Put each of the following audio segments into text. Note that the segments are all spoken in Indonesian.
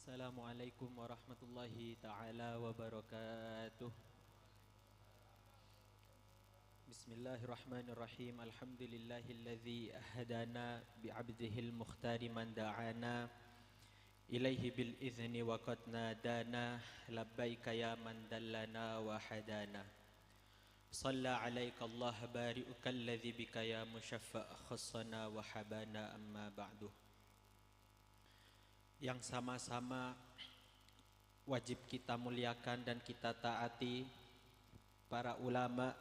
Assalamualaikum warahmatullahi ta'ala wabarakatuh. Bismillahirrahmanirrahim. Alhamdulillahilladzi hadana bi'abdihil mukhtari man da'ana ilaihi bil izni wa qad nadana labbaika ya man dallana wa hadana. Shalla alaika Allah bari'uka alladzi bika ya musyaffa' khassana wa habana amma ba'du. Yang sama-sama wajib kita muliakan dan kita taati para ulama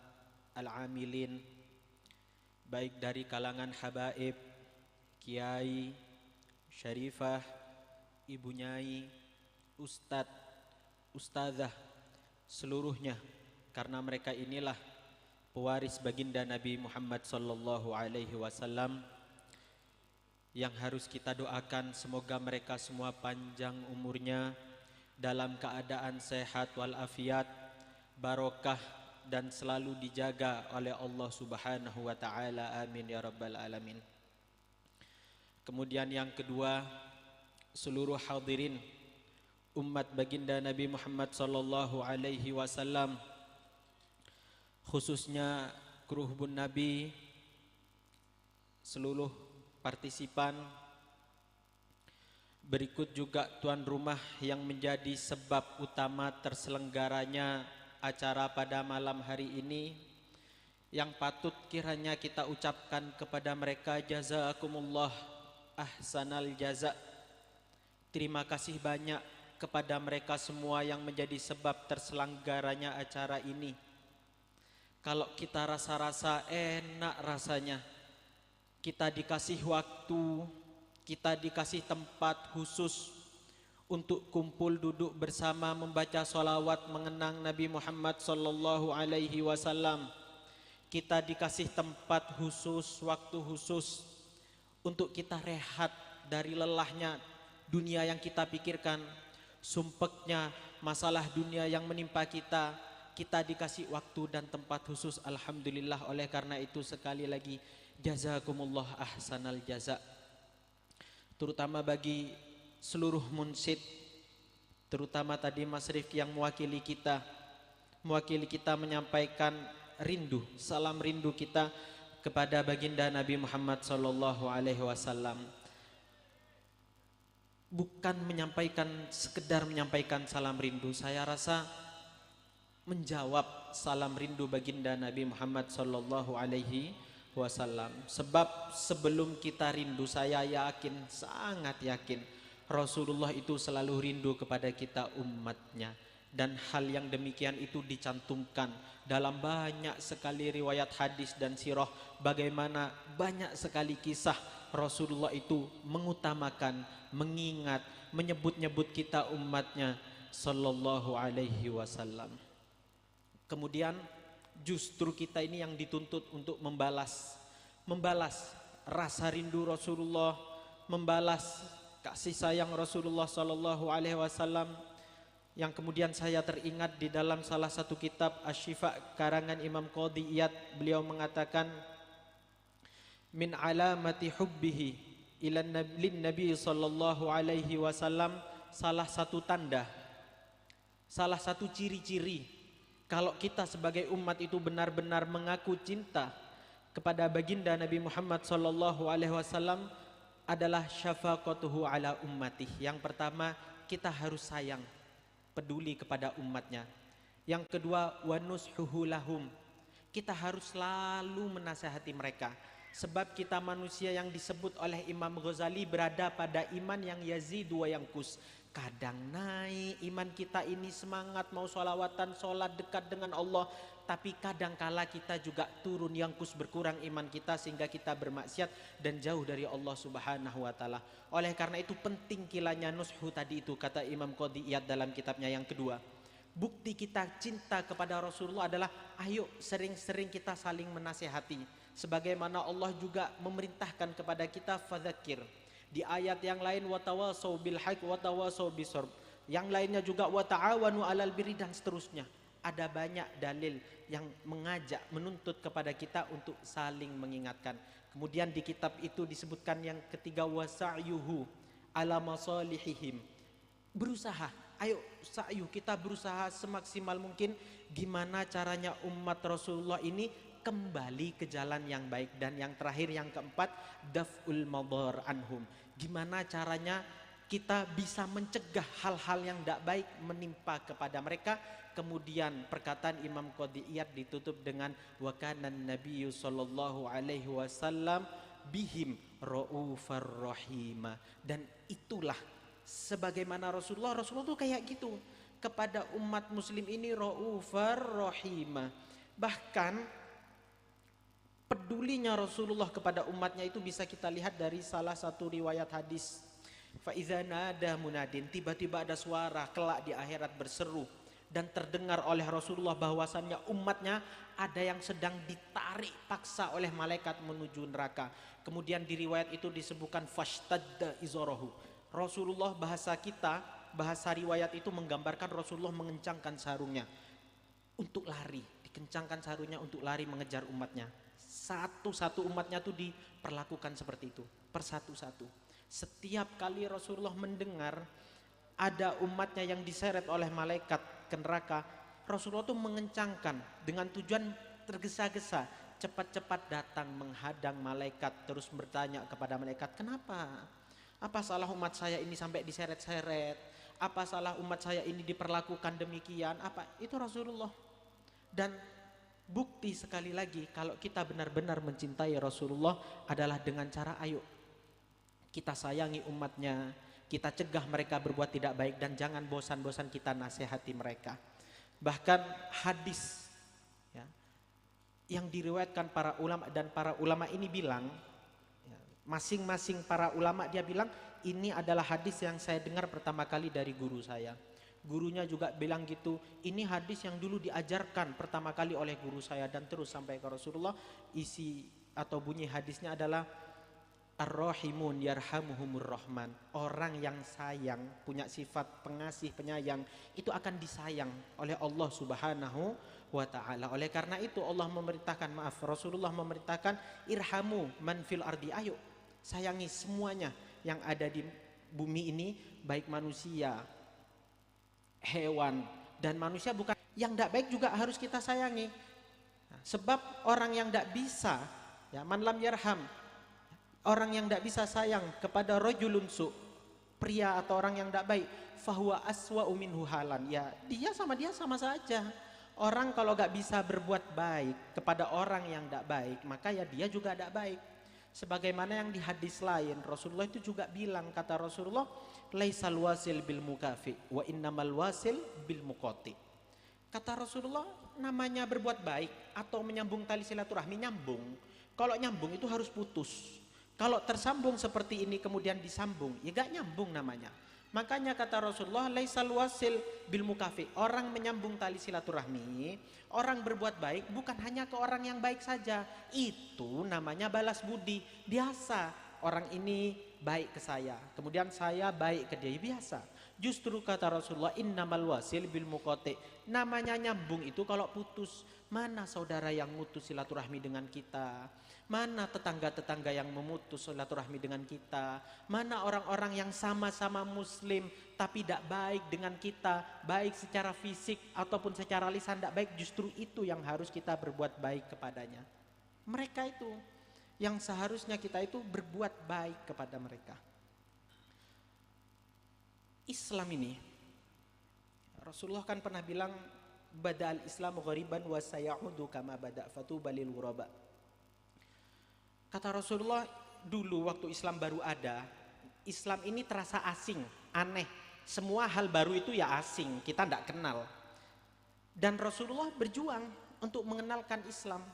al-amilin, baik dari kalangan habaib, kiai, syarifah, ibu nyai, ustadz, ustazah, seluruhnya, karena mereka inilah pewaris baginda Nabi Muhammad sallallahu alaihi wasallam yang harus kita doakan semoga mereka semua panjang umurnya dalam keadaan sehat walafiat, barokah dan selalu dijaga oleh Allah Subhanahu wa taala. Amin ya rabbal alamin. Kemudian yang kedua, seluruh hadirin umat baginda Nabi Muhammad sallallahu alaihi wasallam, khususnya Kruhbun Nabi, seluruh partisipan, berikut juga tuan rumah yang menjadi sebab utama terselenggaranya acara pada malam hari ini, yang patut kiranya kita ucapkan kepada mereka jazakumullah ahsanal jaza. Terima kasih banyak kepada mereka semua yang menjadi sebab terselenggaranya acara ini. Kalau kita rasa-rasa enak rasanya, kita dikasih waktu, kita dikasih tempat khusus untuk kumpul duduk bersama membaca sholawat mengenang Nabi Muhammad sallallahu alaihi wasallam. Kita dikasih tempat khusus, waktu khusus untuk kita rehat dari lelahnya dunia yang kita pikirkan, sumpeknya masalah dunia yang menimpa kita. Kita dikasih waktu dan tempat khusus, alhamdulillah. Oleh karena itu sekali lagi jazakumullah ahsanal jaza, terutama bagi seluruh munsyid, terutama tadi Mas Rifki yang mewakili kita menyampaikan rindu, salam rindu kita kepada baginda Nabi Muhammad sallallahu alaihi wasallam. Bukan sekedar menyampaikan salam rindu, saya rasa menjawab salam rindu baginda Nabi Muhammad sallallahu alaihi wasallam. Sebab sebelum kita rindu, saya yakin, sangat yakin, Rasulullah itu selalu rindu kepada kita umatnya. Dan hal yang demikian itu dicantumkan dalam banyak sekali riwayat hadis dan sirah, bagaimana banyak sekali kisah Rasulullah itu mengutamakan, mengingat, menyebut-nyebut kita umatnya sallallahu alaihi wasallam. Kemudian justru kita ini yang dituntut untuk membalas rasa rindu Rasulullah, membalas kasih sayang Rasulullah sallallahu alaihi wasallam. Yang kemudian saya teringat di dalam salah satu kitab Asy-Syifa karangan Imam Qadhi Iyad, beliau mengatakan min alamati hubbihi ilan nabi sallallahu alaihi wasallam, salah satu tanda, salah satu ciri-ciri kalau kita sebagai umat itu benar-benar mengaku cinta kepada baginda Nabi Muhammad sallallahu alaihi wasallam adalah syafaqatuhu ala ummatih. Yang pertama, kita harus sayang, peduli kepada umatnya. Yang kedua, wa nushuhu lahum, kita harus selalu menasihati mereka. Sebab kita manusia yang disebut oleh Imam Ghazali berada pada iman yang yazidu wa yanqus. Kadang naik iman kita ini, semangat mau sholawatan, sholat dekat dengan Allah, tapi kadang kala kita juga turun, yangkus, berkurang iman kita sehingga kita bermaksiat dan jauh dari Allah Subhanahu wa taala. Oleh karena itu penting kilanya nushu tadi itu, kata Imam Qadhi Iyad dalam kitabnya. Yang kedua, bukti kita cinta kepada Rasulullah adalah ayo sering-sering kita saling menasihati, sebagaimana Allah juga memerintahkan kepada kita fadzakir. Di ayat yang lain watawasau bil haqq watawasau bisabr, yang lainnya juga wata'awanu 'alal birri, dan seterusnya. Ada banyak dalil yang mengajak, menuntut kepada kita untuk saling mengingatkan. Kemudian di kitab itu disebutkan yang ketiga wasa'yuhu ala masalihihim, berusaha. Ayo kita berusaha semaksimal mungkin gimana caranya umat Rasulullah ini kembali ke jalan yang baik. Dan yang terakhir, yang keempat, daf'ul madhar anhum. Gimana caranya kita bisa mencegah hal-hal yang tidak baik menimpa kepada mereka. Kemudian perkataan Imam Qadhi Iyad ditutup dengan wa kana nabiyyu sallallahu alaihi wasallam bihim raufar rahima. Dan itulah sebagaimana Rasulullah tuh kayak gitu kepada umat muslim ini, raufar rahima. Bahkan pedulinya Rasulullah kepada umatnya itu bisa kita lihat dari salah satu riwayat hadis. Fa iza nada munadin, tiba-tiba ada suara kelak di akhirat berseru, dan terdengar oleh Rasulullah bahwasannya umatnya ada yang sedang ditarik paksa oleh malaikat menuju neraka. Kemudian di riwayat itu disebutkan fashtadda izarahu. Rasulullah, bahasa riwayat itu menggambarkan Rasulullah mengencangkan sarungnya untuk lari, dikencangkan sarungnya untuk lari mengejar umatnya. Satu-satu umatnya tuh diperlakukan seperti itu, persatu-satu. Setiap kali Rasulullah mendengar ada umatnya yang diseret oleh malaikat ke neraka, Rasulullah tuh mengencangkan dengan tujuan tergesa-gesa, cepat-cepat datang menghadang malaikat, terus bertanya kepada malaikat, kenapa? Apa salah umat saya ini sampai diseret-seret? Apa salah umat saya ini diperlakukan demikian? Apa? Itu Rasulullah. Dan bukti sekali lagi kalau kita benar-benar mencintai Rasulullah adalah dengan cara ayo kita sayangi umatnya, kita cegah mereka berbuat tidak baik, dan jangan bosan-bosan kita nasihati mereka. Bahkan hadis ya, yang diriwayatkan para ulama, dan para ulama ini bilang ya, masing-masing para ulama dia bilang ini adalah hadis yang saya dengar pertama kali dari guru saya. Gurunya juga bilang gitu, ini hadis yang dulu diajarkan pertama kali oleh guru saya dan terus sampai ke Rasulullah. Isi atau bunyi hadisnya adalah Ar-Rahimun yarhamuhumur Rahman. Orang yang sayang, punya sifat pengasih, penyayang, itu akan disayang oleh Allah Subhanahu wa ta'ala. Oleh karena itu Allah memerintahkan, Rasulullah memerintahkan, irhamu man fil ardi, ayo sayangi semuanya yang ada di bumi ini, baik manusia, hewan, dan manusia bukan. Yang tidak baik juga harus kita sayangi. Sebab orang yang tidak bisa, ya, man lam yarham, orang yang tidak bisa sayang kepada rajulun su, pria atau orang yang tidak baik, fahuwa aswa'u minhu halan, ya dia sama saja. Orang kalau gak bisa berbuat baik kepada orang yang tidak baik, maka ya dia juga tidak baik. Sebagaimana yang di hadis lain, Rasulullah itu juga bilang, kata Rasulullah, laisal wasil bil mukafi wa innamal wasil bil muqati. Kata Rasulullah, namanya berbuat baik atau menyambung tali silaturahmi, nyambung. Kalau nyambung itu harus putus. Kalau tersambung seperti ini kemudian disambung, ya gak nyambung namanya. Makanya kata Rasulullah, laisal wasil bil mukafi, orang menyambung tali silaturahmi, orang berbuat baik bukan hanya ke orang yang baik saja. Itu namanya balas budi. Biasa orang ini baik ke saya, kemudian saya baik ke dia, biasa. Justru kata Rasulullah, innamal wasil bil muqati, namanya nyambung itu kalau putus. Mana saudara yang mutus silaturahmi dengan kita? Mana tetangga-tetangga yang memutus silaturahmi dengan kita? Mana orang-orang yang sama-sama muslim tapi tidak baik dengan kita, baik secara fisik ataupun secara lisan tidak baik? Justru itu yang harus kita berbuat baik kepadanya. Mereka itu yang seharusnya kita itu berbuat baik kepada mereka. Islam ini, Rasulullah kan pernah bilang, bada'al islamu ghariban wa sayaudu kama bada' fatuba lil ghuraba. Kata Rasulullah, dulu waktu Islam baru ada, Islam ini terasa asing, aneh. Semua hal baru itu ya asing, kita tidak kenal. Dan Rasulullah berjuang untuk mengenalkan Islam.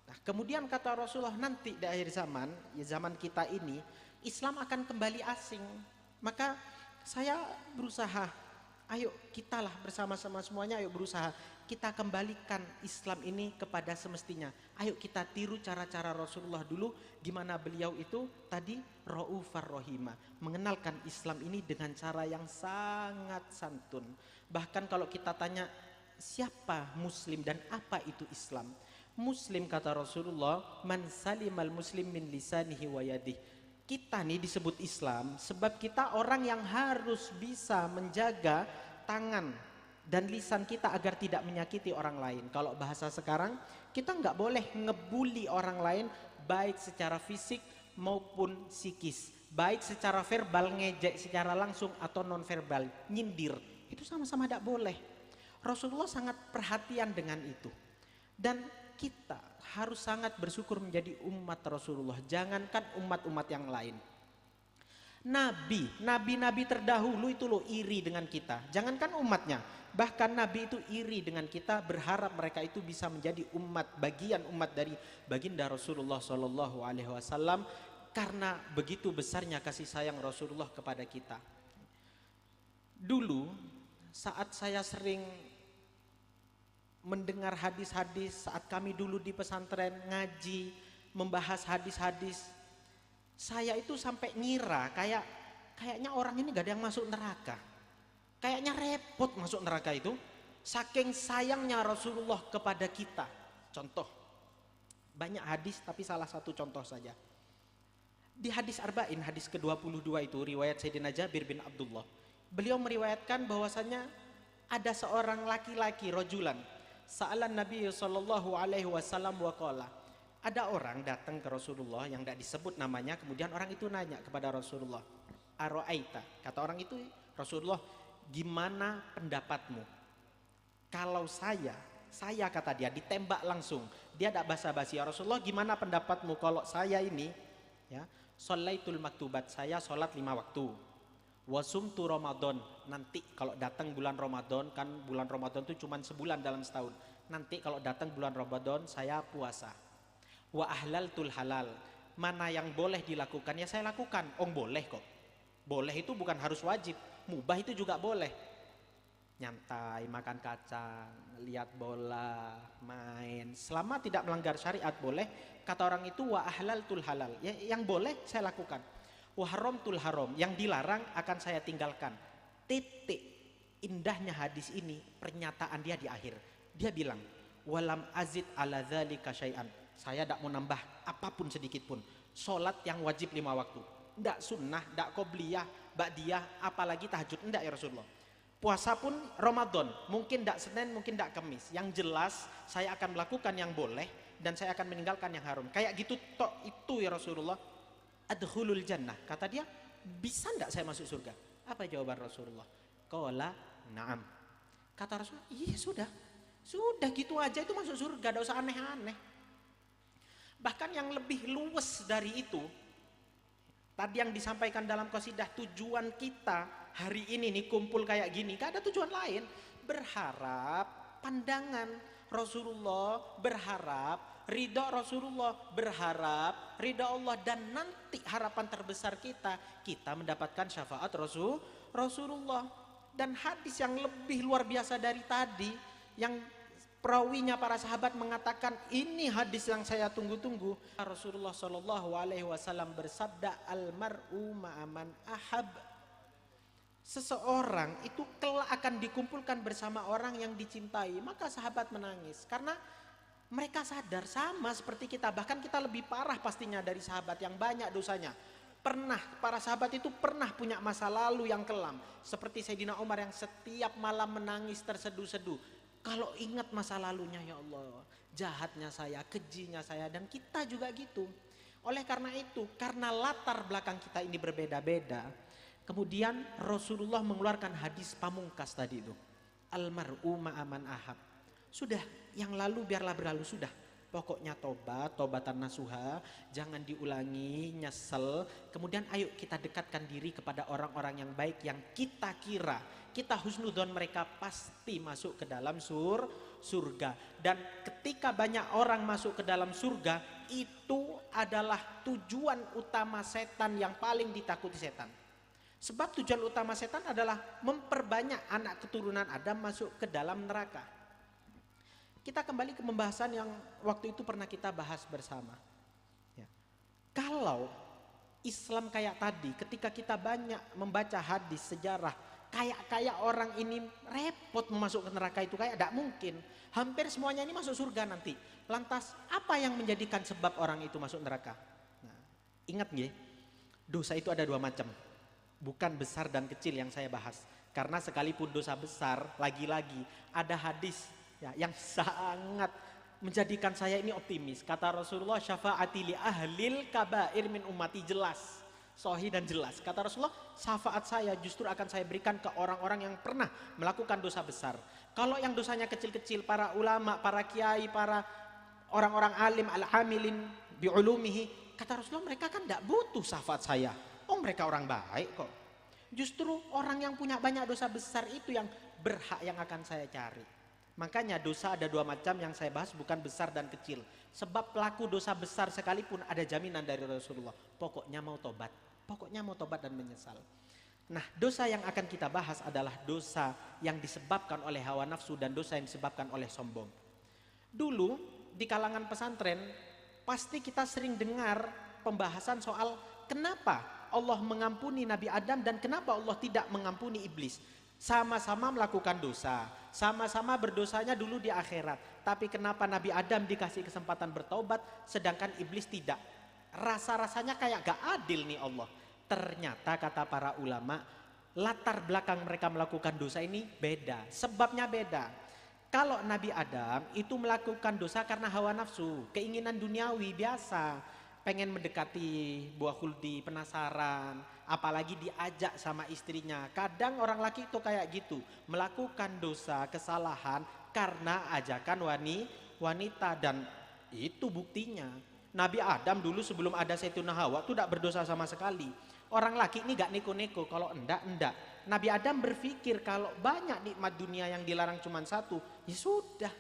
Nah, kemudian kata Rasulullah, nanti di akhir zaman, ya zaman kita ini, Islam akan kembali asing. Maka saya berusaha, ayo kita lah bersama-sama semuanya, ayo berusaha kita kembalikan Islam ini kepada semestinya. Ayo kita tiru cara-cara Rasulullah dulu, gimana beliau itu tadi raufar rahimah, mengenalkan Islam ini dengan cara yang sangat santun. Bahkan kalau kita tanya siapa muslim dan apa itu Islam? Muslim kata Rasulullah, man salimal muslim min lisanihi wa yadihi. kita nih disebut Islam sebab kita orang yang harus bisa menjaga tangan dan lisan kita agar tidak menyakiti orang lain. Kalau bahasa sekarang, kita nggak boleh ngebully orang lain baik secara fisik maupun psikis, baik secara verbal ngejek secara langsung atau non verbal nyindir. Itu sama-sama tidak boleh. Rasulullah sangat perhatian dengan itu. Dan kita harus sangat bersyukur menjadi umat Rasulullah. Jangankan umat-umat yang lain. Nabi-nabi terdahulu itu loh iri dengan kita. Jangankan umatnya, bahkan Nabi itu iri dengan kita, berharap mereka itu bisa menjadi umat, bagian umat dari baginda Rasulullah Shallallahu Alaihi Wasallam, karena begitu besarnya kasih sayang Rasulullah kepada kita. Dulu saat saya sering mendengar hadis-hadis, saat kami dulu di pesantren ngaji membahas hadis-hadis, saya itu sampai ngira kayaknya orang ini gak ada yang masuk neraka, kayaknya repot masuk neraka itu, saking sayangnya Rasulullah kepada kita. Contoh, banyak hadis tapi salah satu contoh saja. Di hadis Arba'in, hadis ke-22 itu riwayat Sayyidina Jabir bin Abdullah, beliau meriwayatkan bahwasanya ada seorang laki-laki rojulan sa'alan Nabi sallallahu alaihi wasallam wa qala. Ada orang datang ke Rasulullah yang tidak disebut namanya, kemudian orang itu nanya kepada Rasulullah, "Ara'aita?" Kata orang itu, "Rasulullah, gimana pendapatmu kalau saya kata dia ditembak langsung, dia tidak basa-basi, ya Rasulullah gimana pendapatmu kalau saya ini ya, sholaitul maktubat, saya sholat 5 waktu, wasumtu Ramadan, nanti kalau datang bulan Ramadan, kan bulan Ramadan itu cuma sebulan dalam setahun, nanti kalau datang bulan Ramadan saya puasa, wa ahlaltul halal, mana yang boleh dilakukan ya saya lakukan." Oh boleh kok, boleh itu bukan harus wajib, mubah itu juga boleh, nyantai, makan kacang, lihat bola, main, selama tidak melanggar syariat boleh. Kata orang itu, wa ahlaltul halal, ya, yang boleh saya lakukan, wa haramtul haram, yang dilarang akan saya tinggalkan. Titik. Indahnya hadis ini, pernyataan dia di akhir, dia bilang, walam azid ala dzalika syai'an, saya tidak mau nambah apapun sedikit pun. Sholat yang wajib 5 waktu, tidak sunnah, tidak qobliyah, ba'diyah, apalagi tahajud, tidak ya Rasulullah. Puasa pun Ramadan, mungkin tidak Senin, mungkin tidak Kamis, yang jelas saya akan melakukan yang boleh dan saya akan meninggalkan yang haram. Kayak gitu tok itu ya Rasulullah, adkhulul jannah. Kata dia, bisa tidak saya masuk surga? Apa jawaban Rasulullah? Qala na'am. Kata Rasulullah, iya sudah gitu aja itu masuk surga, tidak usah aneh-aneh. Bahkan yang lebih luwes dari itu, tadi yang disampaikan dalam qasidah, tujuan kita hari ini nih kumpul kayak gini, gak ada tujuan lain, berharap pandangan Rasulullah, berharap ridha Rasulullah, berharap ridha Allah, dan nanti harapan terbesar kita mendapatkan syafaat Rasulullah. Dan hadis yang lebih luar biasa dari tadi, yang perawinya para sahabat mengatakan ini hadis yang saya tunggu-tunggu. Rasulullah Shallallahu Alaihi Wasallam bersabda, almar'u ma'aman ahab. Seseorang itu kelak akan dikumpulkan bersama orang yang dicintai. Maka sahabat menangis karena mereka sadar sama seperti kita, bahkan kita lebih parah pastinya dari sahabat yang banyak dosanya. Para sahabat itu pernah punya masa lalu yang kelam, seperti Sayyidina Umar yang setiap malam menangis terseduh-seduh. Kalau ingat masa lalunya, ya Allah, jahatnya saya, kejinya saya, dan kita juga gitu. Oleh karena itu, karena latar belakang kita ini berbeda-beda, kemudian Rasulullah mengeluarkan hadis pamungkas tadi itu, almar'u ma'aman ahab. Sudah, yang lalu biarlah berlalu, sudah. Pokoknya tobatan nasuha, jangan diulangi, nyesel. Kemudian ayo kita dekatkan diri kepada orang-orang yang baik, yang kita kira, kita husnudzon mereka pasti masuk ke dalam surga. Dan ketika banyak orang masuk ke dalam surga, itu adalah tujuan utama setan yang paling ditakuti setan. Sebab tujuan utama setan adalah memperbanyak anak keturunan Adam masuk ke dalam neraka. Kita kembali ke pembahasan yang waktu itu pernah kita bahas bersama. Ya. Kalau Islam kayak tadi, ketika kita banyak membaca hadis sejarah, kayak orang ini repot masuk ke neraka itu kayak tidak mungkin. Hampir semuanya ini masuk surga nanti. Lantas apa yang menjadikan sebab orang itu masuk neraka? Nah, ingat nggih, Dosa itu ada dua macam. Bukan besar dan kecil yang saya bahas. Karena sekalipun dosa besar, lagi-lagi ada hadis ya, yang sangat menjadikan saya ini optimis. Kata Rasulullah, syafaati li ahlil kabair min ummati, jelas. Sahih dan jelas. Kata Rasulullah, syafaat saya justru akan saya berikan ke orang-orang yang pernah melakukan dosa besar. Kalau yang dosanya kecil-kecil, para ulama, para kiai, para orang-orang alim, al-amilin bi'ulumihi, kata Rasulullah, mereka kan tidak butuh syafaat saya. Oh, mereka orang baik kok. Justru orang yang punya banyak dosa besar itu yang berhak yang akan saya cari. Makanya dosa ada dua macam yang saya bahas, bukan besar dan kecil. Sebab pelaku dosa besar sekalipun ada jaminan dari Rasulullah. Pokoknya mau tobat. Pokoknya mau tobat dan menyesal. Nah, dosa yang akan kita bahas adalah dosa yang disebabkan oleh hawa nafsu dan dosa yang disebabkan oleh sombong. Dulu di kalangan pesantren pasti kita sering dengar pembahasan soal kenapa Allah mengampuni Nabi Adam dan kenapa Allah tidak mengampuni iblis. Sama-sama melakukan dosa, sama-sama berdosanya dulu di akhirat. Tapi kenapa Nabi Adam dikasih kesempatan bertaubat sedangkan iblis tidak? Rasa-rasanya kayak gak adil nih Allah. Ternyata kata para ulama, latar belakang mereka melakukan dosa ini beda, sebabnya beda. Kalau Nabi Adam itu melakukan dosa karena hawa nafsu, keinginan duniawi biasa, pengen mendekati buah khuldi, penasaran, apalagi diajak sama istrinya. Kadang orang laki itu kayak gitu, melakukan dosa, kesalahan karena ajakan wanita, dan itu buktinya. Nabi Adam dulu sebelum ada Sayyidatuna Hawa itu tidak berdosa sama sekali. Orang laki ini gak neko-neko, kalau enggak. Nabi Adam berpikir kalau banyak nikmat dunia yang dilarang cuma satu, ya sudah.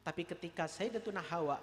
Tapi ketika Sayyidatuna Hawa,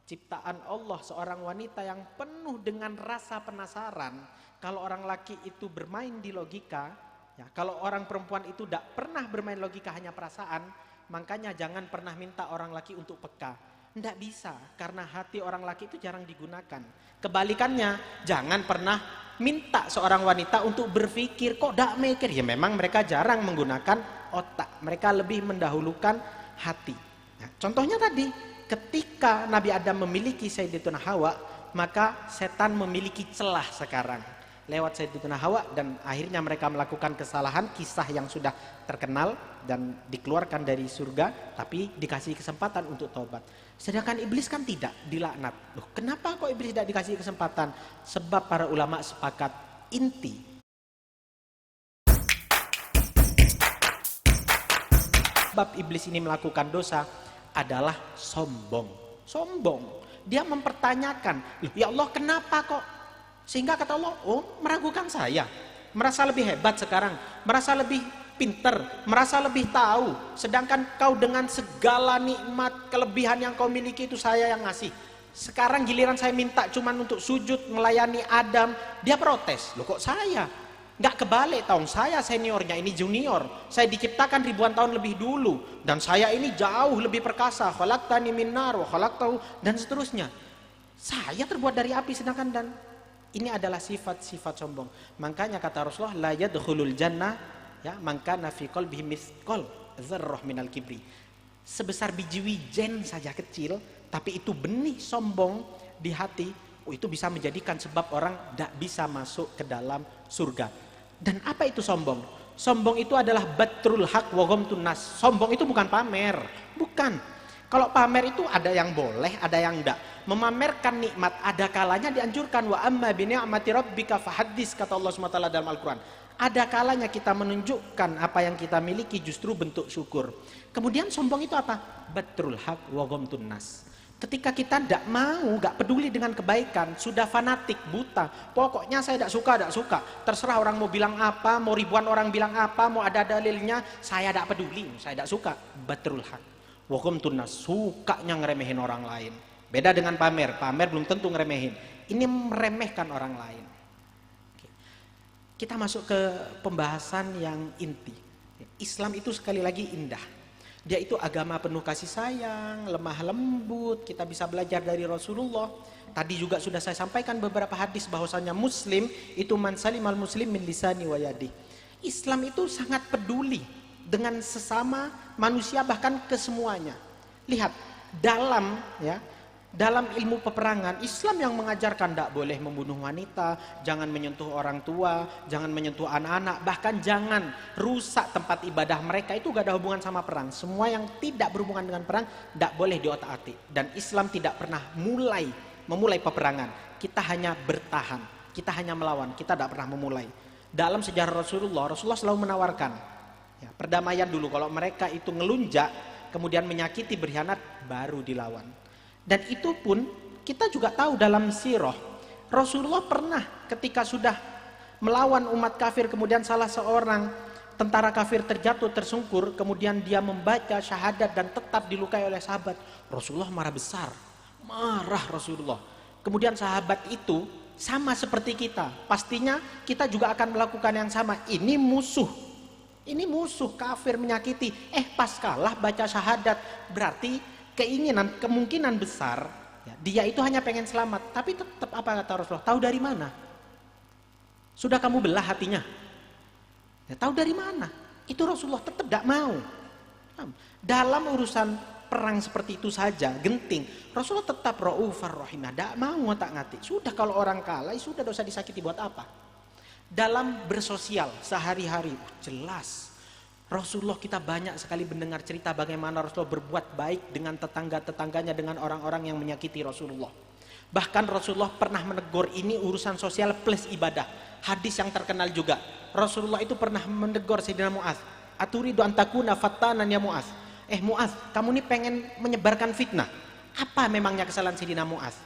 ciptaan Allah, seorang wanita yang penuh dengan rasa penasaran. Kalau orang laki itu bermain di logika, ya, kalau orang perempuan itu tidak pernah bermain logika, hanya perasaan, makanya jangan pernah minta orang laki untuk peka. Tidak bisa, karena hati orang laki itu jarang digunakan. Kebalikannya, jangan pernah minta seorang wanita untuk berpikir, kok tidak mikir. Ya memang mereka jarang menggunakan otak, mereka lebih mendahulukan hati. Nah, contohnya tadi, ketika Nabi Adam memiliki Sayyidatuna Hawa, maka setan memiliki celah sekarang lewat Sayyidatuna Hawa, dan akhirnya mereka melakukan kesalahan, kisah yang sudah terkenal dan dikeluarkan dari surga, tapi dikasih kesempatan untuk taubat. Sedangkan iblis kan tidak, dilaknat. Loh, kenapa kok iblis tidak dikasih kesempatan? Sebab para ulama sepakat inti sebab iblis ini melakukan dosa adalah sombong. Dia mempertanyakan, loh ya Allah kenapa kok? Sehingga kata Allah, oh meragukan saya, merasa lebih hebat sekarang, merasa lebih pinter, merasa lebih tahu. Sedangkan kau dengan segala nikmat, kelebihan yang kau miliki itu saya yang ngasih. Sekarang giliran saya minta cuman untuk sujud melayani Adam, dia protes. Loh kok saya? Nggak kebalik tahun, saya seniornya, ini junior. Saya diciptakan ribuan tahun lebih dulu. Dan saya ini jauh lebih perkasa. Khalaqtani min nar wa khalaqtahu, dan seterusnya. Saya terbuat dari api, sedangkan dan ini adalah sifat-sifat sombong. Makanya kata Rasulullah, la yadkhulul jannah ya man kana fi qalbihi mithqal dzarrah minal kibri. Sebesar biji wijen saja kecil, tapi itu benih sombong di hati, itu bisa menjadikan sebab orang tidak bisa masuk ke dalam surga. Dan apa itu sombong? Sombong itu adalah batrul haq wa ghamtun nas. Sombong itu bukan pamer, bukan. Kalau pamer itu ada yang boleh, ada yang enggak. Memamerkan nikmat ada kalanya dianjurkan. Wa amma bi ni'mati rabbika fahaddits, kata Allah SWT dalam Al-Quran. Ada kalanya kita menunjukkan apa yang kita miliki justru bentuk syukur. Kemudian sombong itu apa? Batrul haq wa ghamtun nas. Ketika kita tidak mau, tidak peduli dengan kebaikan, sudah fanatik, buta. Pokoknya saya tidak suka. Terserah orang mau bilang apa, mau ribuan orang bilang apa, mau ada dalilnya, saya tidak peduli, saya tidak suka. Batrul haq wa ghamtun nas, sukanya ngeremehin orang lain. Beda dengan pamer belum tentu ngeremehin. Ini meremehkan orang lain. Kita masuk ke pembahasan yang inti. Islam itu sekali lagi indah. Dia itu agama penuh kasih sayang, lemah lembut. Kita bisa belajar dari Rasulullah. Tadi juga sudah saya sampaikan beberapa hadis bahwasanya Muslim itu man salimal muslim min lisani wa yadi. Islam itu sangat peduli dengan sesama manusia, bahkan kesemuanya. Lihat dalam Dalam ilmu peperangan, Islam yang mengajarkan tidak boleh membunuh wanita, jangan menyentuh orang tua, jangan menyentuh anak-anak, bahkan jangan rusak tempat ibadah mereka. Itu gak ada hubungan sama perang. Semua yang tidak berhubungan dengan perang tidak boleh diotak-atik. Dan Islam tidak pernah memulai peperangan. Kita hanya bertahan, kita hanya melawan, kita tidak pernah memulai. Dalam sejarah Rasulullah selalu menawarkan ya, perdamaian dulu. Kalau mereka itu ngelunjak, kemudian menyakiti, berkhianat, baru dilawan. Dan itu pun kita juga tahu dalam sirah, Rasulullah pernah ketika sudah melawan umat kafir, kemudian salah seorang tentara kafir terjatuh tersungkur, kemudian dia membaca syahadat dan tetap dilukai oleh sahabat. Rasulullah marah besar, marah Rasulullah. Kemudian sahabat itu sama seperti kita, pastinya kita juga akan melakukan yang sama. Ini musuh kafir menyakiti, pas kalah baca syahadat, berarti kemungkinan besar ya, dia itu hanya pengen selamat. Tapi tetap apa kata Rasulullah? Tahu dari mana? Sudah kamu belah hatinya? Ya, tahu dari mana? Itu Rasulullah tetap tidak mau. Dalam urusan perang seperti itu saja, genting, Rasulullah tetap Raufur Rahim, tidak mau ngotak-ngatik. Sudah kalau orang kalah, sudah dosa disakiti buat apa? Dalam bersosial sehari-hari, jelas Rasulullah kita banyak sekali mendengar cerita bagaimana Rasulullah berbuat baik dengan tetangga-tetangganya, dengan orang-orang yang menyakiti Rasulullah. Bahkan Rasulullah pernah menegur, ini urusan sosial plus ibadah. Hadis yang terkenal juga, Rasulullah itu pernah menegur Sayyidina Mu'adz, aturidu antakuna fattanan ya Mu'adz. Mu'adz, kamu ini pengen menyebarkan fitnah. Apa memangnya kesalahan Sayyidina Mu'adz?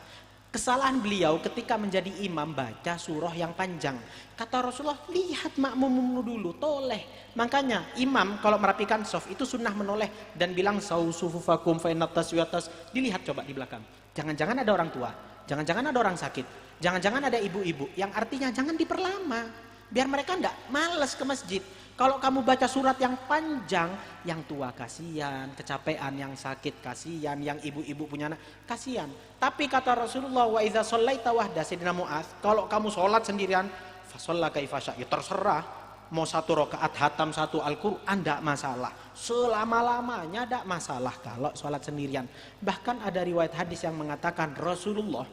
Kesalahan beliau ketika menjadi imam baca surah yang panjang. Kata Rasulullah, lihat makmummu dulu, toleh. Makanya imam kalau merapikan shaf itu sunnah menoleh dan bilang sausufufakum fa inna taswiyatas. Dilihat coba di belakang. Jangan-jangan ada orang tua, jangan-jangan ada orang sakit, jangan-jangan ada ibu-ibu, yang artinya jangan diperlama. Biar mereka enggak malas ke masjid. Kalau kamu baca surat yang panjang, yang tua kasihan, kecapean, yang sakit kasihan, yang ibu-ibu punya anak kasihan. Tapi kata Rasulullah, wa idza shallaita wahda, Sayyidina Mu'adz, kalau kamu sholat sendirian, fa shalla kaifa sya', ya terserah. Mau 1 rakaat hatam 1 Al-Qur'an enggak masalah. Selama-lamanya enggak masalah kalau sholat sendirian. Bahkan ada riwayat hadis yang mengatakan Rasulullah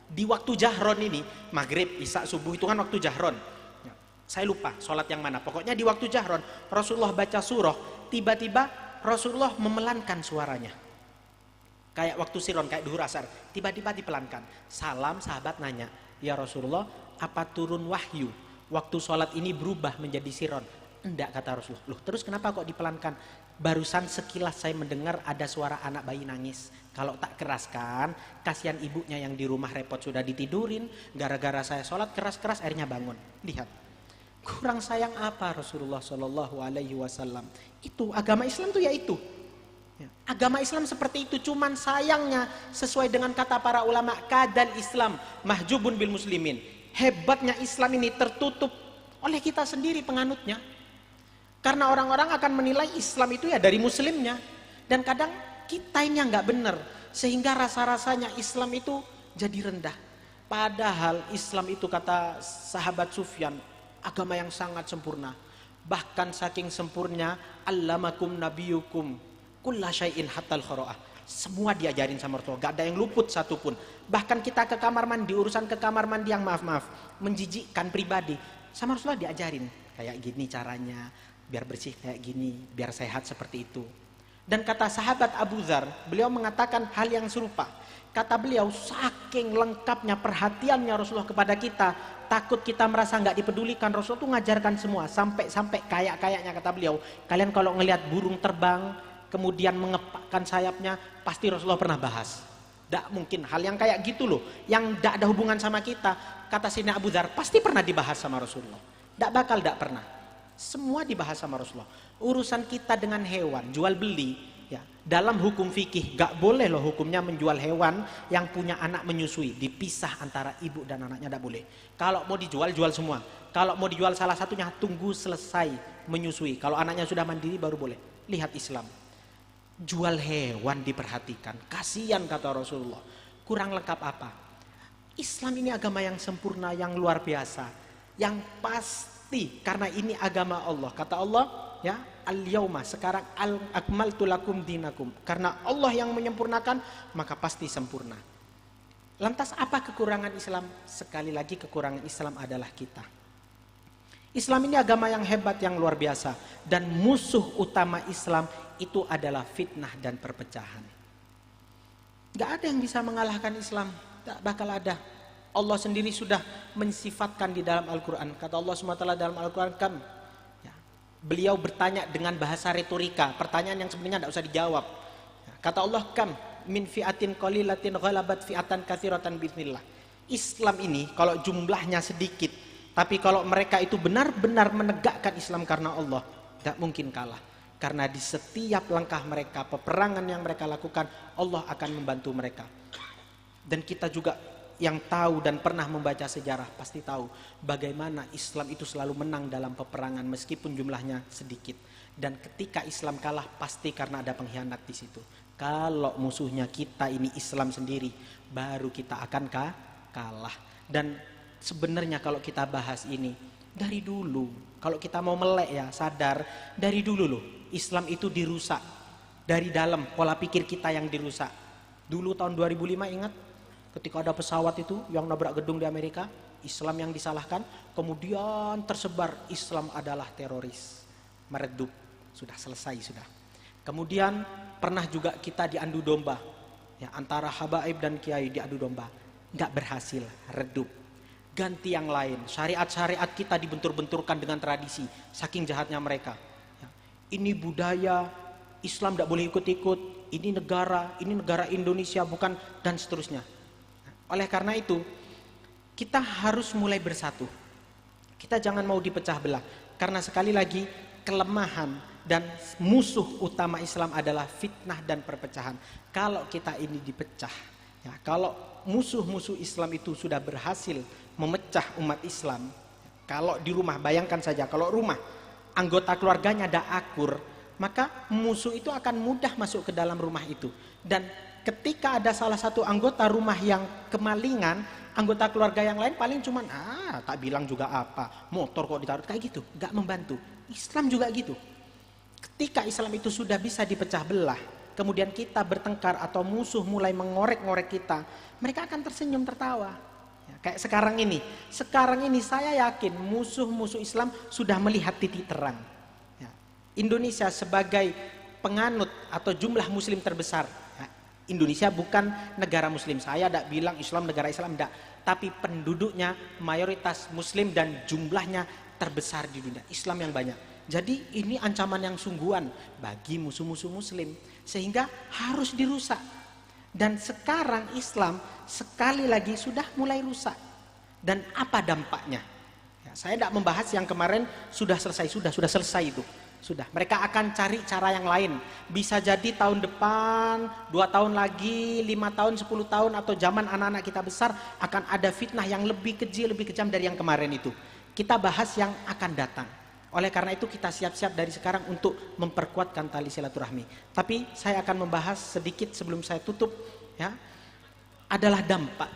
di waktu jahron ini, maghrib, isya, subuh itu kan waktu jahron. Saya lupa sholat yang mana, pokoknya di waktu jahron Rasulullah baca surah, tiba-tiba Rasulullah memelankan suaranya kayak waktu siron, kayak duhur asar, tiba-tiba dipelankan. Salam, sahabat nanya, ya Rasulullah, apa turun wahyu waktu sholat ini berubah menjadi siron? Enggak, kata Rasulullah. Loh, terus kenapa kok dipelankan? Barusan sekilas saya mendengar ada suara anak bayi nangis. Kalau tak keraskan, kasihan ibunya yang di rumah repot sudah ditidurin, gara-gara saya sholat keras-keras akhirnya bangun. Lihat, kurang sayang apa Rasulullah Shallallahu Alaihi Wasallam? Itu agama Islam tuh ya itu. Agama Islam seperti itu, cuman sayangnya sesuai dengan kata para ulama, kadal Islam mahjubun bil muslimin. Hebatnya Islam ini tertutup oleh kita sendiri penganutnya. Karena orang-orang akan menilai Islam itu ya dari muslimnya. Dan kadang kita ini yang nggak benar, sehingga rasa-rasanya Islam itu jadi rendah. Padahal Islam itu kata sahabat Sufyan, agama yang sangat sempurna. Bahkan saking sempurna, allamakum nabiyukum kulla syai'in hatal khoro'ah. Semua diajarin sama Rasulullah, gak ada yang luput satupun. Bahkan kita ke kamar mandi, urusan ke kamar mandi yang maaf-maaf menjijikkan pribadi, sama Rasulullah diajarin kayak gini caranya, biar bersih kayak gini, biar sehat seperti itu. Dan kata sahabat Abu Dzar, beliau mengatakan hal yang serupa. Kata beliau, saking lengkapnya perhatiannya Rasulullah kepada kita, takut kita merasa nggak dipedulikan, Rasulullah tuh ngajarkan semua, sampai kayak-kayaknya kata beliau, kalian kalau ngelihat burung terbang kemudian mengepakkan sayapnya, pasti Rasulullah pernah bahas. Tidak mungkin hal yang kayak gitu loh, yang tidak ada hubungan sama kita, kata Sayyidina Abu Dzar, pasti pernah dibahas sama Rasulullah. Tidak bakal tidak pernah, semua dibahas sama Rasulullah. Urusan kita dengan hewan, jual beli, ya, dalam hukum fikih gak boleh loh hukumnya menjual hewan yang punya anak menyusui, dipisah antara ibu dan anaknya, gak boleh. Kalau mau dijual, jual semua. Kalau mau dijual salah satunya, tunggu selesai menyusui. Kalau anaknya sudah mandiri baru boleh. Lihat Islam, jual hewan diperhatikan, kasihan kata Rasulullah. Kurang lengkap apa? Islam ini agama yang sempurna, yang luar biasa, yang pasti, karena ini agama Allah. Kata Allah, ya, al-yauma, sekarang akmaltu lakum dinakum. Karena Allah yang menyempurnakan, maka pasti sempurna. Lantas apa kekurangan Islam? Sekali lagi kekurangan Islam adalah kita. Islam ini agama yang hebat, yang luar biasa. Dan musuh utama Islam itu adalah fitnah dan perpecahan. Gak ada yang bisa mengalahkan Islam. Tak bakal ada. Allah sendiri sudah mensifatkan di dalam Al-Quran. Kata Allah SWT dalam Al-Quran, beliau bertanya dengan bahasa retorika, pertanyaan yang sebenarnya tidak usah dijawab. Kata Allah, kam min fi'atin qalilatin ghalabat fi'atan katsiratan biiznillah. Islam ini kalau jumlahnya sedikit, tapi kalau mereka itu benar-benar menegakkan Islam karena Allah, tidak mungkin kalah. Karena di setiap langkah mereka, peperangan yang mereka lakukan, Allah akan membantu mereka. Dan kita juga yang tahu dan pernah membaca sejarah pasti tahu bagaimana Islam itu selalu menang dalam peperangan meskipun jumlahnya sedikit. Dan ketika Islam kalah pasti karena ada pengkhianat di situ. Kalau musuhnya kita ini Islam sendiri, baru kita akan kalah. Dan sebenarnya kalau kita bahas ini dari dulu, kalau kita mau melek ya, sadar dari dulu loh Islam itu dirusak dari dalam, pola pikir kita yang dirusak. Dulu tahun 2005 ingat ketika ada pesawat itu yang nabrak gedung di Amerika, Islam yang disalahkan, kemudian tersebar Islam adalah teroris, meredup, sudah selesai sudah. Kemudian pernah juga kita diadu domba, ya, antara habaib dan kiai diadu domba, nggak berhasil, redup. Ganti yang lain, syariat-syariat kita dibentur-benturkan dengan tradisi, saking jahatnya mereka. Ya, ini budaya Islam tidak boleh ikut-ikut, ini negara Indonesia bukan, dan seterusnya. Oleh karena itu, kita harus mulai bersatu. Kita jangan mau dipecah belah. Karena sekali lagi, kelemahan dan musuh utama Islam adalah fitnah dan perpecahan. Kalau kita ini dipecah, ya, kalau musuh-musuh Islam itu sudah berhasil memecah umat Islam, kalau di rumah, bayangkan saja, kalau rumah, anggota keluarganya ada akur, maka musuh itu akan mudah masuk ke dalam rumah itu. Dan ketika ada salah satu anggota rumah yang kemalingan, anggota keluarga yang lain paling cuman tak bilang juga apa, motor kok ditaruh, kayak gitu, gak membantu. Islam juga gitu. Ketika Islam itu sudah bisa dipecah belah, kemudian kita bertengkar atau musuh mulai mengorek-ngorek kita, mereka akan tersenyum tertawa. Ya, kayak sekarang ini saya yakin musuh-musuh Islam sudah melihat titik terang. Ya, Indonesia sebagai penganut atau jumlah muslim terbesar, Indonesia bukan negara muslim, saya tidak bilang Islam negara Islam, tidak, tapi penduduknya mayoritas muslim dan jumlahnya terbesar di dunia, Islam yang banyak. Jadi ini ancaman yang sungguhan bagi musuh-musuh muslim, sehingga harus dirusak. Dan sekarang Islam sekali lagi sudah mulai rusak. Dan apa dampaknya? Ya, saya tidak membahas yang kemarin sudah selesai, sudah selesai itu. Sudah, mereka akan cari cara yang lain. Bisa jadi tahun depan, 2 tahun lagi, 5 tahun, 10 tahun, atau zaman anak-anak kita besar akan ada fitnah yang lebih keji, lebih kejam dari yang kemarin itu. Kita bahas yang akan datang. Oleh karena itu kita siap-siap dari sekarang untuk memperkuatkan tali silaturahmi. Tapi saya akan membahas sedikit sebelum saya tutup, ya, adalah dampak.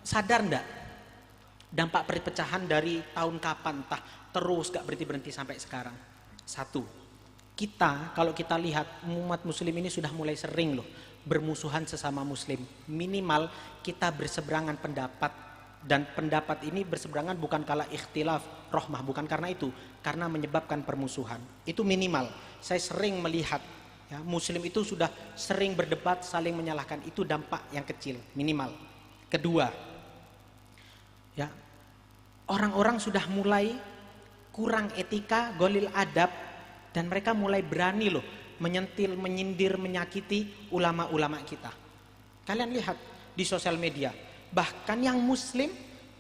Sadar enggak? Dampak perpecahan dari tahun kapan, entah terus gak berhenti-berhenti sampai sekarang. Satu, kita kalau kita lihat umat muslim ini sudah mulai sering loh bermusuhan sesama muslim. Minimal kita berseberangan pendapat, dan pendapat ini berseberangan bukan kala ikhtilaf rahmah, bukan karena itu, karena menyebabkan permusuhan. Itu minimal. Saya sering melihat, ya, muslim itu sudah sering berdebat, saling menyalahkan. Itu dampak yang kecil, minimal. Kedua, ya, orang-orang sudah mulai kurang etika, golil adab, dan mereka mulai berani loh menyentil, menyindir, menyakiti ulama-ulama kita. Kalian lihat di sosial media, bahkan yang muslim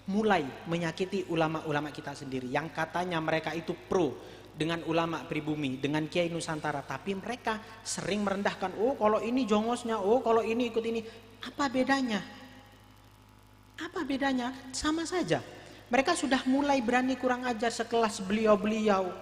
mulai menyakiti ulama-ulama kita sendiri, yang katanya mereka itu pro dengan ulama pribumi, dengan kiai Nusantara, tapi mereka sering merendahkan. Oh kalau ini jongosnya, oh kalau ini ikut ini. Apa bedanya? Apa bedanya? Sama saja. Mereka sudah mulai berani kurang ajar sekelas beliau-beliau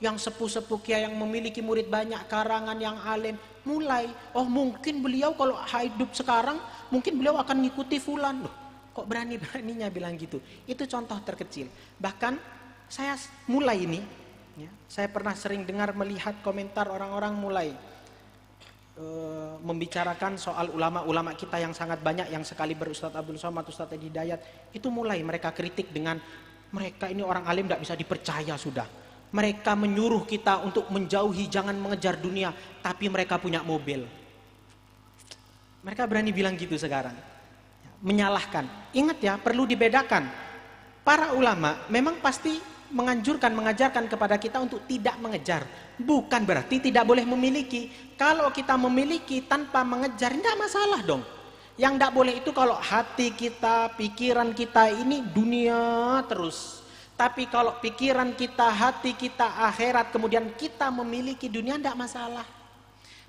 yang sepuh-sepuh kiai yang memiliki murid banyak, karangan yang alim, mulai, oh mungkin beliau kalau hidup sekarang mungkin beliau akan mengikuti fulan. Loh, kok berani-beraninya bilang gitu? Itu contoh terkecil. Bahkan saya mulai ini, ya, saya pernah sering dengar melihat komentar orang-orang mulai membicarakan soal ulama-ulama kita yang sangat banyak, yang sekali Ustadz Abdul Somad, Ustadz Edi Hidayat, itu mulai mereka kritik dengan mereka ini orang alim tidak bisa dipercaya sudah. Mereka menyuruh kita untuk menjauhi, jangan mengejar dunia, tapi mereka punya mobil. Mereka berani bilang gitu sekarang, menyalahkan. Ingat ya, perlu dibedakan. Para ulama memang pasti menganjurkan, mengajarkan kepada kita untuk tidak mengejar. Bukan berarti tidak boleh memiliki. Kalau kita memiliki tanpa mengejar, tidak masalah dong. Yang tidak boleh itu kalau hati kita, pikiran kita ini dunia terus. Tapi kalau pikiran kita, hati kita, akhirat, kemudian kita memiliki dunia, tidak masalah.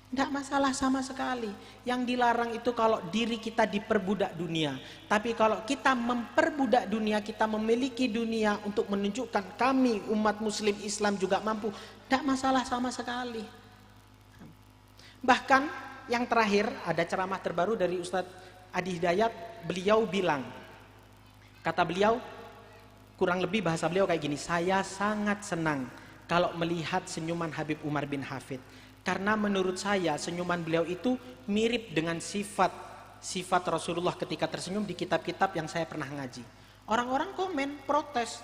Tidak masalah sama sekali. Yang dilarang itu kalau diri kita diperbudak dunia. Tapi kalau kita memperbudak dunia, kita memiliki dunia untuk menunjukkan kami umat muslim Islam juga mampu, tidak masalah sama sekali. Bahkan yang terakhir ada ceramah terbaru dari Ustadz Adi Hidayat. Beliau bilang, kata beliau, kurang lebih bahasa beliau kayak gini, saya sangat senang kalau melihat senyuman Habib Umar bin Hafid. Karena menurut saya senyuman beliau itu mirip dengan sifat Rasulullah ketika tersenyum di kitab-kitab yang saya pernah ngaji. Orang-orang komen, protes.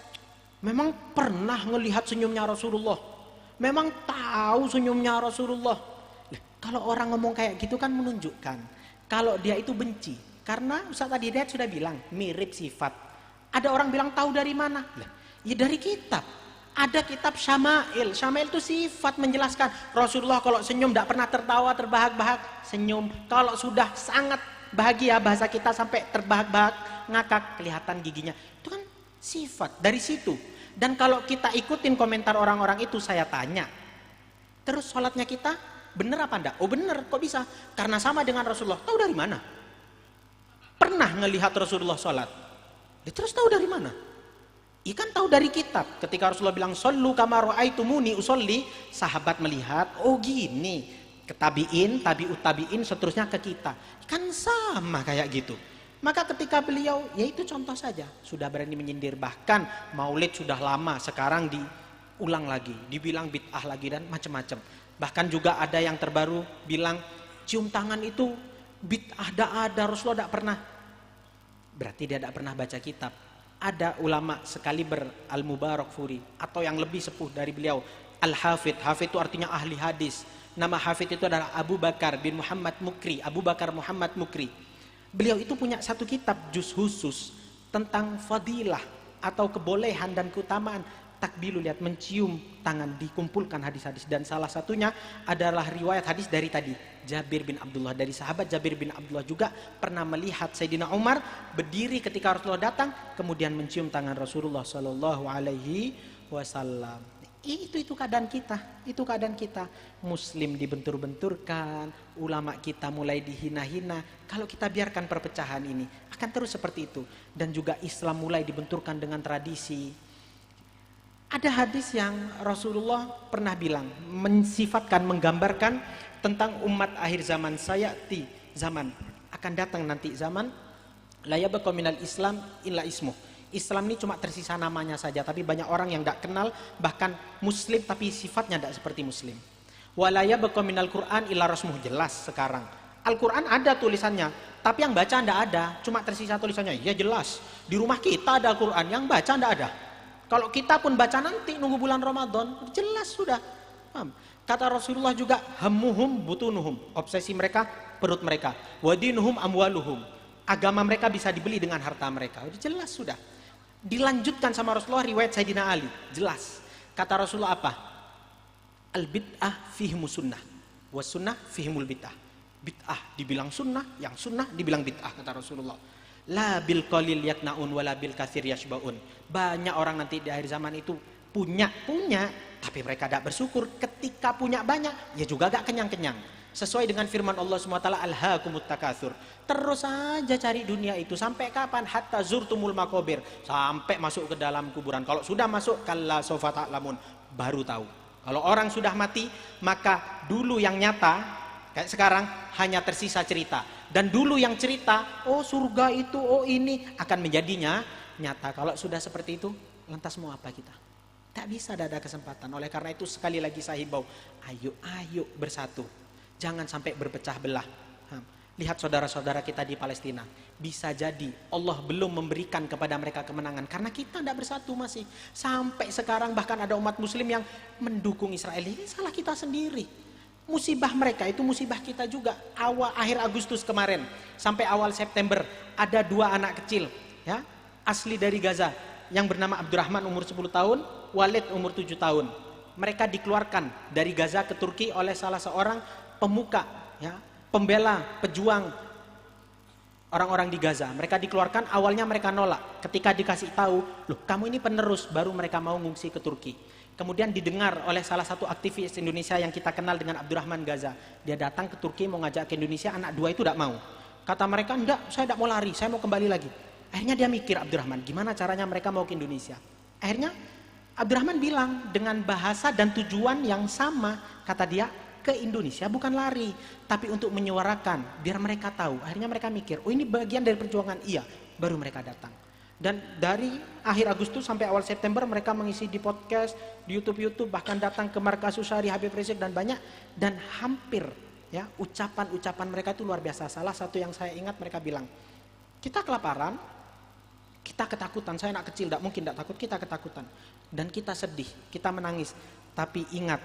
Memang pernah ngelihat senyumnya Rasulullah. Memang tahu senyumnya Rasulullah. Kalau orang ngomong kayak gitu kan menunjukkan kalau dia itu benci. Karena Ustaz Adi Hidayat sudah bilang mirip sifat. Ada orang bilang tahu dari mana? Ya dari kitab. Ada kitab Syama'il. Syama'il itu sifat menjelaskan Rasulullah kalau senyum tidak pernah tertawa, terbahak-bahak, senyum. Kalau sudah sangat bahagia, bahasa kita sampai terbahak-bahak, ngakak, kelihatan giginya. Itu kan sifat dari situ. Dan kalau kita ikutin komentar orang-orang itu, saya tanya, terus sholatnya kita bener apa enggak? Oh bener, kok bisa? Karena sama dengan Rasulullah. Tahu dari mana? Pernah ngelihat Rasulullah sholat? Ya, terus tahu dari mana? Ikan tahu dari kitab. Ketika Rasulullah bilang sallu kama ra'aitumuni usolli, sahabat melihat, oh gini, ke tabi'in, tabi'ut tabi'in, seterusnya ke kita. Kan sama kayak gitu. Maka ketika beliau, ya itu contoh saja, sudah berani menyindir. Bahkan maulid sudah lama, sekarang diulang lagi, dibilang bid'ah lagi dan macam-macam. Bahkan juga ada yang terbaru bilang cium tangan itu bid'ah, ada Rasulullah tidak pernah. Berarti dia tidak pernah baca kitab. Ada ulama sekaliber Al-Mubarakfuri atau yang lebih sepuh dari beliau, Al-Hafidh. Hafidh itu artinya ahli hadis. Nama Hafidh itu adalah Abu Bakar bin Muhammad Mukri. Abu Bakar Muhammad Mukri. Beliau itu punya satu kitab juz khusus tentang fadilah atau kebolehan dan keutamaan takbilu, lihat, mencium tangan, dikumpulkan hadis-hadis. Dan salah satunya adalah riwayat hadis dari tadi Jabir bin Abdullah, dari sahabat Jabir bin Abdullah juga pernah melihat Sayyidina Umar berdiri ketika Rasulullah datang kemudian mencium tangan Rasulullah Shallallahu Alaihi Wasallam. Itu keadaan kita, itu keadaan kita. Muslim dibentur-benturkan, ulama kita mulai dihina-hina. Kalau kita biarkan perpecahan ini akan terus seperti itu. Dan juga Islam mulai dibenturkan dengan tradisi. Ada hadis yang Rasulullah pernah bilang, mensifatkan, menggambarkan tentang umat akhir zaman. Zaman akan datang nanti zaman la yabqa minal Islam illa ismuh. Islam ini cuma tersisa namanya saja, tapi banyak orang yang tidak kenal, bahkan muslim tapi sifatnya tidak seperti muslim. Wa la yabqa minal Qur'an illa rasmuh, jelas sekarang. Al-Quran ada tulisannya, tapi yang baca tidak ada, cuma tersisa tulisannya. Ya jelas, di rumah kita ada Al-Quran, yang baca tidak ada. Kalau kita pun baca nanti nunggu bulan Ramadan, jelas sudah. Kata Rasulullah juga, hammuhum butunuhum, obsesi mereka perut mereka, wadinuhum amwaluhum, agama mereka bisa dibeli dengan harta mereka. Udah jelas sudah. Dilanjutkan sama Rasulullah riwayat Sayyidina Ali, jelas. Kata Rasulullah apa? Al bid'ah fihimus sunnah, was sunnah fihimul bid'ah. Bid'ah dibilang sunnah, yang sunnah dibilang bid'ah, kata Rasulullah. La bil qalil yaknaun wala bil katsir yashbaun. Banyak orang nanti di akhir zaman itu punya, tapi mereka tidak bersyukur. Ketika punya banyak, ya juga gak kenyang-kenyang. Sesuai dengan firman Allah SWT, alhaakumut takatsur. Terus saja cari dunia itu sampai kapan? Hatta zurtumul maqabir, sampai masuk ke dalam kuburan. Kalau sudah masuk, kalla sawfa ta'lamun, baru tahu. Kalau orang sudah mati, maka dulu yang nyata kayak sekarang hanya tersisa cerita. Dan dulu yang cerita, oh surga itu, oh ini, akan menjadinya nyata. Kalau sudah seperti itu, lantas mau apa kita? Tak bisa, ada kesempatan. Oleh karena itu sekali lagi saya himbau, ayo bersatu. Jangan sampai berpecah belah. Lihat saudara-saudara kita di Palestina. Bisa jadi Allah belum memberikan kepada mereka kemenangan karena kita tidak bersatu masih. Sampai sekarang bahkan ada umat muslim yang mendukung Israel. Ini salah kita sendiri. Musibah mereka itu musibah kita juga. Akhir Agustus kemarin sampai awal September ada 2 anak kecil ya, asli dari Gaza yang bernama Abdurrahman umur 10 tahun, Walid umur 7 tahun. Mereka dikeluarkan dari Gaza ke Turki oleh salah seorang pemuka ya, pembela, pejuang orang-orang di Gaza. Mereka dikeluarkan, awalnya mereka nolak. Ketika dikasih tahu, loh kamu ini penerus, baru mereka mau ngungsi ke Turki. Kemudian didengar oleh salah satu aktivis Indonesia yang kita kenal dengan Abdurrahman Gaza. Dia datang ke Turki mau ngajak ke Indonesia, anak 2 itu tidak mau. Kata mereka, enggak, saya tidak mau lari, saya mau kembali lagi. Akhirnya dia mikir Abdurrahman, gimana caranya mereka mau ke Indonesia. Akhirnya Abdurrahman bilang dengan bahasa dan tujuan yang sama, kata dia, ke Indonesia bukan lari, tapi untuk menyuarakan biar mereka tahu. Akhirnya mereka mikir, oh ini bagian dari perjuangan. Iya, baru mereka datang. Dan dari akhir Agustus sampai awal September mereka mengisi di podcast, di YouTube, bahkan datang ke Markas Usari Habib Rizik dan banyak. Dan hampir ya ucapan-ucapan mereka itu luar biasa. Salah satu yang saya ingat mereka bilang, kita kelaparan, kita ketakutan. Saya anak kecil, tidak mungkin tidak takut, kita ketakutan. Dan kita sedih, kita menangis. Tapi ingat,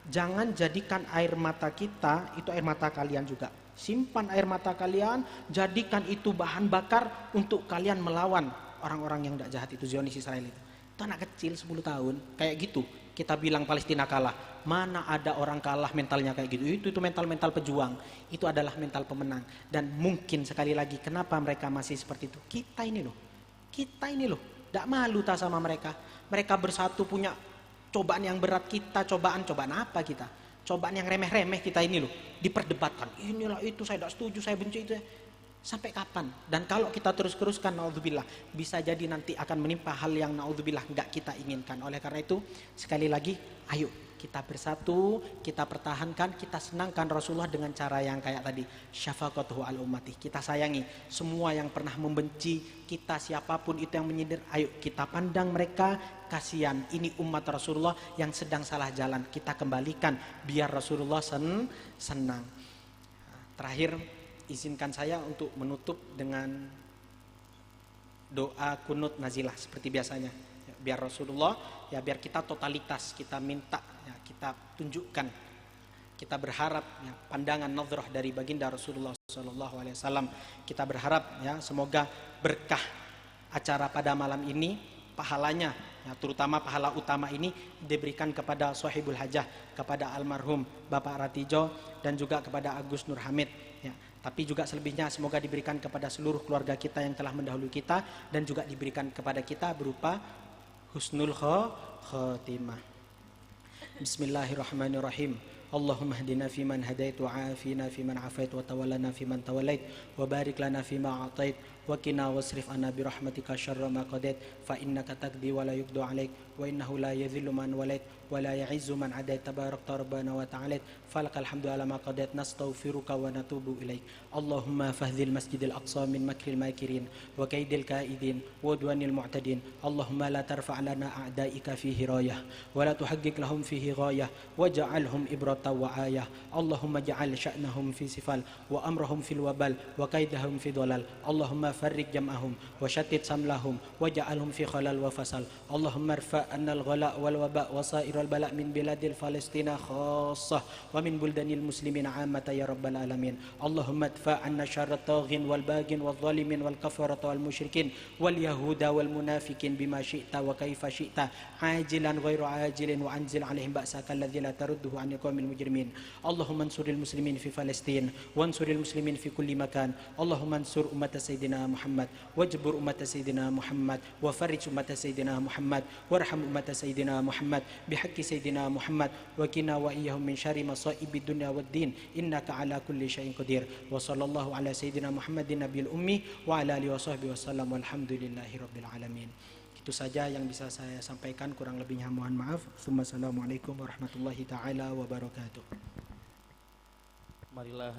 jangan jadikan air mata kita itu air mata kalian juga. Simpan air mata kalian, jadikan itu bahan bakar untuk kalian melawan orang-orang yang tidak jahat itu, Zionis Israel itu. Itu anak kecil 10 tahun kayak gitu. Kita bilang Palestina kalah, mana ada orang kalah mentalnya kayak gitu. Itu mental-mental pejuang, itu adalah mental pemenang. Dan mungkin sekali lagi kenapa mereka masih seperti itu, kita ini loh, tidak malu tak sama mereka. Mereka bersatu punya cobaan yang berat, kita cobaan apa kita? Cobaan yang remeh-remeh kita ini loh, diperdebatkan. Inilah itu, saya tidak setuju, saya benci itu. Sampai kapan? Dan kalau kita terus-teruskan, naudzubillah, bisa jadi nanti akan menimpa hal yang naudzubillah enggak kita inginkan. Oleh karena itu, sekali lagi, ayo kita bersatu, kita pertahankan, kita senangkan Rasulullah dengan cara yang kayak tadi, syafaqatuhu al ummati. Kita sayangi semua yang pernah membenci kita, siapapun itu yang menyindir, ayo kita pandang mereka kasihan. Ini umat Rasulullah yang sedang salah jalan, kita kembalikan biar Rasulullah senang. Terakhir, izinkan saya untuk menutup dengan doa kunut nazilah seperti biasanya. Biar Rasulullah, ya biar kita totalitas, kita minta, ya kita tunjukkan, kita berharap ya, pandangan nazarah dari baginda Rasulullah SAW. Kita berharap ya semoga berkah acara pada malam ini, pahalanya ya, terutama pahala utama ini diberikan kepada Sohibul Hajah, kepada almarhum Bapak Ratijo dan juga kepada Agus Nur Hamid ya. Tapi juga selebihnya semoga diberikan kepada seluruh keluarga kita yang telah mendahului kita, dan juga diberikan kepada kita berupa husnul khotimah. Bismillahirrahmanirrahim. Allahumma hdina fiman hadait wa afina fiman afait wa tawallana fiman tawallait wa barik lana fima atait wa qina wasrif anna bi rahmatika syarra ma qadait fa innaka taqdi wa la yuqdu alaik wa innahu la yadhillu man walait wa la ya'izzu man adait tabarakta rabbana wa ta'ala falakal hamdu ala ma qadait nastaghfiruka wa natubu ilaik. Allahumma fahdhil masjidil aqsa min makril makirin wa kaidil kaidin wa udwanil mu'tadin. Allahumma la tarfa' lana a'daika fihi rayah wa la tuhaqqiq lahum fihi ghayah waj'alhum ibratan wa ayah. Allahumma ja'al sya'nahum fi sifal wa amrahum fil wabal wa kaidahum fi dhalal. Allahumma farriq jam'ahum wa shattit samlahum wa ja'alhum fi khalal wa fasal. Allahumma irfa' anna al-ghala wal waba wa sa'iral bala min biladil Palestina khassah wa min buldanil muslimin 'ammatan ya rabbal alamin. Allahumma idfa' anna syarrat taghin wal bagin wal zalimin wal kafarata wal musyrikin wal yahuda wal munafikin bima syi'ta wa kaifa syi'ta ajilan ghairu ajilin wa anzil 'alaihim ba'saka alladzi la tarudduhu 'anil qaumil mujrimin. Allahumma ansuril muslimin fi Palestin wa ansuril muslimin fi kulli makan. Allahumma ansur umat sayyidina Muhammad wajbur umat sayyidina Muhammad wa farij umat sayyidina Muhammad warham umat sayyidina Muhammad bihaqqi sayyidina Muhammad wa qina wa iyyahum min syarri masaibid dunya wad din innaka ala kulli syai'in qadir. Wa sallallahu ala sayyidina Muhammadin nabiyil ummi wa ala alihi washabbihi wasallam walhamdulillahi rabbil alamin. Itu saja yang bisa saya sampaikan, kurang lebihnya mohon maaf. Assalamualaikum warahmatullahi taala wabarakatuh. Marilah